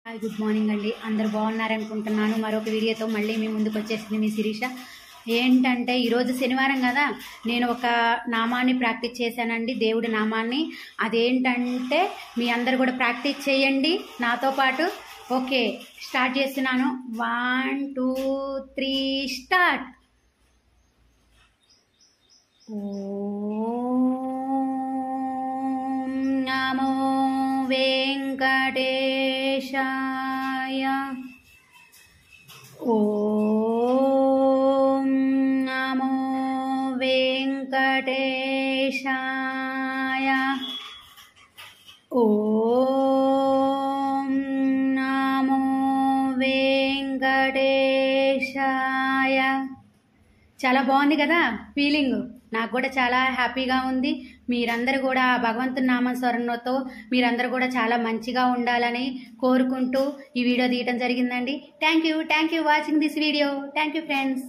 Hi good morning అండి. అందరు బాగున్నారనుకుంటున్నాను. మరొక వీడియోతో మళ్ళీ మీ ముందుకు వచ్చేసింది మీ శిరీష. ఏంటంటే ఈరోజు శనివారం కదా, నేను ఒక నామాన్ని ప్రాక్టీస్ చేశానండి, దేవుడి నామాన్ని. అదేంటంటే మీ అందరు కూడా ప్రాక్టీస్ చేయండి నాతో పాటు. ఓకే, స్టార్ట్ చేస్తున్నాను. 1 2 3 స్టార్ట్. ఓం నమో వెంకటేశాయ. ఓం నమో వెంకటేశాయ. ఓం నమో వెంకటేశాయ. చాలా బాగుంది కదా ఫీలింగ్. నాకు కూడా చాలా హ్యాపీగా ఉంది. మీరందరూ కూడా భగవంతుని నామస్మరణతో మీరందరూ కూడా చాలా మంచిగా ఉండాలని కోరుకుంటూ ఈ వీడియో తీయటం జరిగిందండి. Thank you watching this video. Thank you friends.